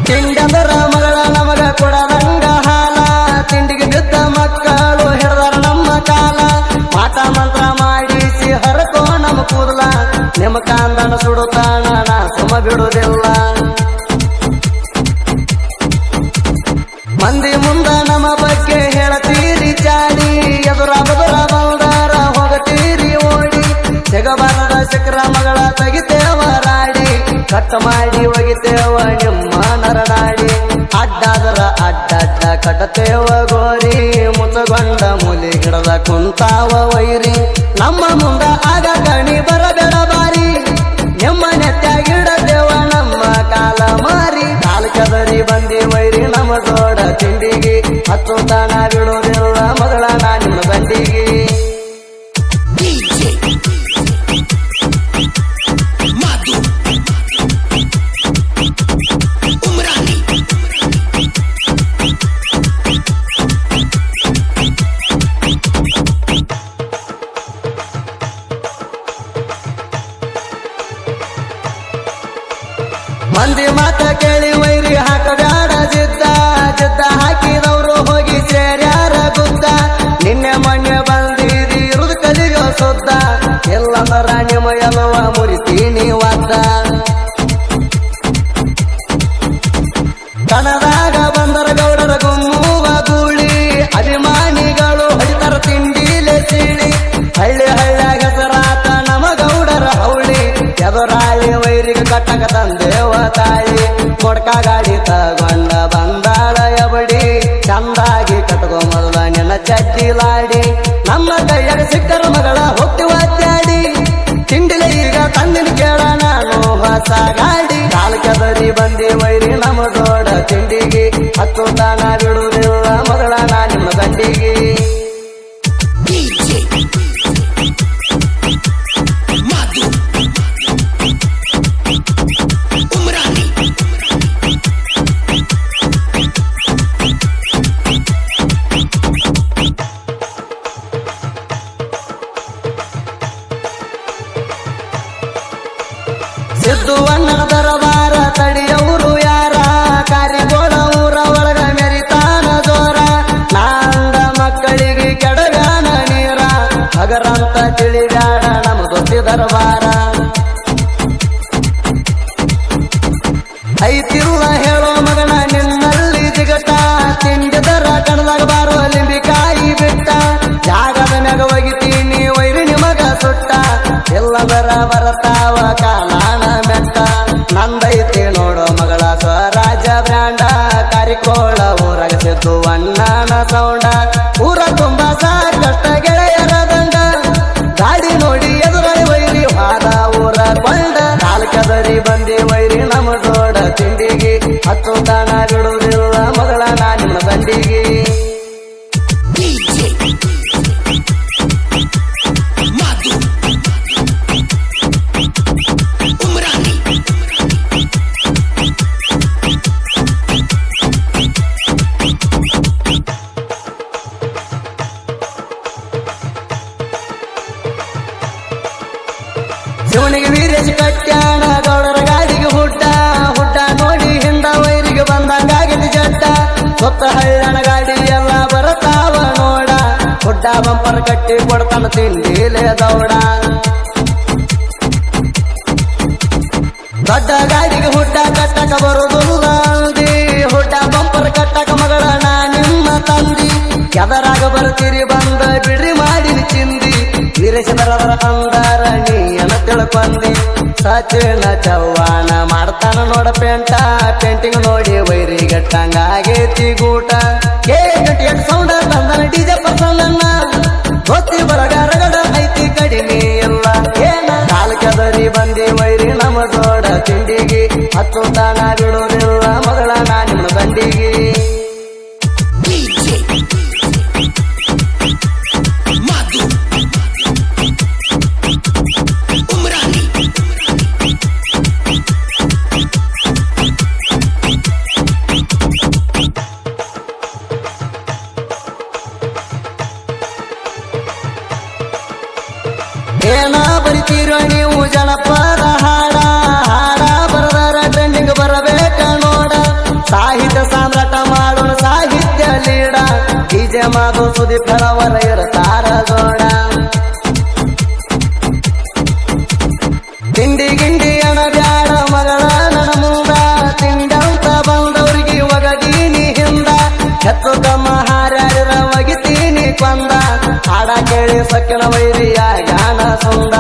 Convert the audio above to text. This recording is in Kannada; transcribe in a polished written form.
ತಿಂಡಂದರ ಮಗಳ ನಮಗ ಕೊಡದಂಗ ಹಾಲ ತಿಂಡಿಗೆ ಬಿದ್ದ ಮಕ್ಕಳು ಹಿಡ್ದಾರ ನಮ್ಮ ಕಾಲ ಮಾಟ ಮಂತ್ರ ಮಾಡಿಸಿ ಹರಕೋ ನಮ್ಮ ಕೂದಲ ನಿಮ್ಮ ಕಾಂದನ ಸುಡುತ್ತಾನ ನಾ ಸುಮ ಬಿಡುವುದಿಲ್ಲ ಮಂದಿ ಮುಂದ ನಮ್ಮ ಬಗ್ಗೆ ಹೇಳತೀರಿ ಚಾಡಿ ಎದುರ ಬದುರ ಬಂದಾರ ಹೋಗತೀರಿ ಓಡಿ ಜಗಬಾರದ ಶಕ್ರ ಮಗಳ ತೆಗಿತೇವ ರಾಡಿ ಕಟ್ಟ ಮಾಡಿ ಒಗಿತೇವ ನಿಮ್ಮ ನರನಾಡಿ ಅಡ್ಡಾದರ ಅಡ್ಡಡ್ಡ ಕಟ್ಟತೇವ ಗೋರಿ ಮುಚ್ಚಗೊಂಡ ಮೂಲಿ ಗಿಡದ ಕುಂತಾವ ವೈರಿ ನಮ್ಮ ಮುಂದ ಆಗ ಗಣಿ ಬರಬೇಡ ಬಾರಿ ನಿಮ್ಮ ನೆತ್ತಾಗಿಡತೇವ ನಮ್ಮ ಕಾಲ ಮಾರಿ ಕಾಲ ಕದರಿ ಬಂದಿ ವೈರಿ ನಮ್ಮ ಜೋಡ ತಿಂಡಿಗೆ ಹತ್ತು ತಾಣ ಬಿಡುವುದಿಲ್ಲ ಮಗಳ ನಾ ನಿಮ್ಮ ಗಂಡಿಗೆ ಮಂದಿ ಮಾತ ಕೇಳಿ ವೈರಿ ಹಾಕಬ್ಯಾಡ ಜಿದ್ದ ಜಿದ್ದ ಹಾಕಿದವರು ಹೋಗಿ ಸೇರ್ಯಾರ ಗುದ್ದ ನಿನ್ನೆ ಮೊನ್ನೆ ಬಂದಿರಿ ಇರುದು ಕಲಿಯೋ ಸುದ್ದ ಎಲ್ಲಂದರ ನಿಮ್ಮ ಎಲ್ಲವ ಮುರಿತೀನಿ ಒದ್ದ ಕಣದಾಗ ಬಂದರ ಗೌಡರ ಗುಮ್ಮುವ ಗೂಳಿ ಅಭಿಮಾನಿಗಳು ಹಡಿತರ ತಿಂಡಿಲೆ ಸೀಳಿ ಹಳ್ಳಿ ಹಳ್ಳ್ಯಾಗ ಹೆಸರಾತ ನಮ ಗೌಡರ ಹೌಳಿ ಎದುರಾಳಿ ವೈರಿಗೆ ಕಟ್ಟಕ ತಂದೇವ ತಾಳಿ ಕೊಡ್ಕ ಗಾಡಿ ತಗೊಂಡ ಬಂದಾಳ ಎಬಡಿ ಚಂದಾಗಿ ಕಟ್ಕೋ ಮೊದಲ ನಿನ್ನ ಚಡ್ಡಿಲಾಡಿ ನಮ್ಮ ಕೈಯಾಗ ಸಿಕ್ಕರ ಮಗಳ ಹೋಗ್ತಿವ ಅಡ್ಡಾಡಿ ತಿಂಡಿಲೆ ಈಗ ತಂದಿನ ಕೇಳ ನಾನು ಹೊಸ ಗಾಡಿ ಕಾಲ್ ಕೆದರಿ ಬಂದಿ ವೈರಿ ನಮ್ಮ ಜೋಡ ತಿಂಡಿಗೆ ಹತ್ತು ತಾಣ ಬಿಡುವುದಿಲ್ಲ ಮಗಳ ನಾ ನಿಮ್ಮ ಗಂಡಿಗೆ ಸಿದ್ದುವಣ್ಣನ ದರಬಾರ ತಡಿಯವರು ಯಾರ ಕಾರಿಗೋಳ ಊರ ಒಳಗ ಮೆರಿತಾನ ಜೋರ ನಾಂದ ಮಕ್ಕಳಿಗೆ ಕೆಡಗಾನ ನೀರ ಹಗರಂತ ತಿಳಿಬ್ಯಾಡ ನಮ್ಮ ದೊಡ್ಡ ದರಬಾರ ಐತಿಲ್ಲ ಹೇಳೋ ಮಗನ ನಿನ್ನಲ್ಲಿ ಜಿಗಟ ತಿಂಡಿದರ ಕಣದಾಗ ಬಾರೋ ಲಿಂಬಿಕಾಯಿ ಬಿಟ್ಟ ಜಾಗದ ಮ್ಯಾಗ ಒಗಿತೀನಿ ವೈರಿ ನಿಮಗ ಸುಟ್ಟ ಎಲ್ಲದರ ಬರತಾವ ಕಾಲಾಣ ಮೆಟ್ಟ ನಂದೈತಿ ನೋಡೋ ಮಗಳ ಸ್ವರಾಜ ಬ್ರ್ಯಾಂಡ ಕಾರಿಕೋಳ ಊರಾಗ ಸಿದ್ದು ಅಣ್ಣನ ಸೌಂಡ ಊರ ತುಂಬ ಸಾಕಷ್ಟ ಗೆಳೆಯರ ದಂಡ ಗಾಡಿ ನೋಡಿ ಎದುರಲ್ಲಿ ವೈರಿ ಹಾದ ಊರ ಕೊಂಡ ಕಾಲ್ ಕದರಿ ಬಂದಿ ವೈರಿ ನಮ್ಮ ಜೋಡ ತಿಂಡಿಗೆ ಹತ್ತು ತಾಣ ಬಿಡುವುದಿಲ್ಲ ಮಗಳ ನಾ ನಿಮ್ಮ ಗಂಡಿಗೆ ಶಿವನಿಗೆ ವೀರೇಶ್ ಕಟ್ಯಾಣ ಗೌಡರ ಗಾಡಿಗೆ ಹುಡ್ಡ ಹುಡ್ಡ ನೋಡಿ ಹಿಂದ ವೈರಿಗೆ ಬಂದಂಗಾಗಿದ್ದು ಜಡ್ಡ ಸೊತ್ತ ಹಳ್ಳನ ಗಾಡಿ ಎಲ್ಲ ಬರತಾವ ನೋಡ ಹುಡ್ಡ ಬಂಪರ್ ಕಟ್ಟಿ ಕೊಡ್ತಾನ ತಿಂಡಿಲೆ ದೌಡ ದೊಡ್ಡ ಗಾಡಿಗೆ ಹುಡ್ಡ ಕಟ್ಟಕ ಬರುವುದಿಲ್ಲ ಅಂದಿ ಹುಡ್ಡ ಬಂಪರ್ ಕಟ್ಟಕ ಮಗಳ ನಾ ನಿಮ್ಮ ತಂದಿ ಎದರಾಗ ಬರ್ತೀರಿ ಬಂದ ಬಿಡ್ರಿ ಮಾಡಿನ ಚಿಂದಿ ವೀರೇಶದರ ಅಂದಾರ ನೀ ಏನ ತಿಳ್ಕೊಂಡಿ ಸಚಿನ ಚವ್ವಾಣ ಮಾಡ್ತಾನ ನೋಡ ಪೇಂಟಿಂಗ್ ನೋಡಿ ವೈರಿ ಗಟ್ಟಂಗಾಗೇತಿ ಗೂಟ ಗಟ್ಟಿ ಸೌಂಡ ತಂದನ ಡಿಜೆ ಪಸಂದನ್ನ ಗೊತ್ತಿ ಬರಗ ರಗಡ ಐತಿ ಕಡಿಮೆ ಇಲ್ಲ ಏನ ಕಾಲ್ ಕದರಿ ಬಂದಿ ವೈರಿ ನಮ್ಮ ಜೋಡ ತಿಂಡಿಗೆ ಹತ್ತು ತಾಣ ಬಿಡುವುದಿಲ್ಲ ಮಗಳ ನಾ ನಿಮ್ಮ ಗಂಡಿಗೆ ಏನ ಬರಿತೀರೋ ನೀವು ಜನಪದ ಹಾಡ ಹಾಡ ಬರದಾರ ಟ್ರೆಂಡಿಂಗ್ ಬರಬೇಕ ಮಾಡೋದು ಸುದೀಪ್ ಹೇಳವರ ಇರ್ತಾರ ಜೋಡ ತಿಂಡಿ ಗಿಂಡಿ ಅಣ ಬ್ಯಾಡ ಮಗಳ ನನ್ನ ಮುಂದ ತಿಂಡಂತ ಬಂದವ್ರಿಗೆ ಒಗದೀನಿ ಹಿಂದ ಹೆತ್ತು ತಮ್ಮ ಹಾರ್ಯಾರ ಒಗಿತೀನಿ ಕೊಂದ ಹಾಡ ಕೇಳಿ ಸಕ್ಕಿನ ವೈರಿಯ ಗಾನ ಸುಂದ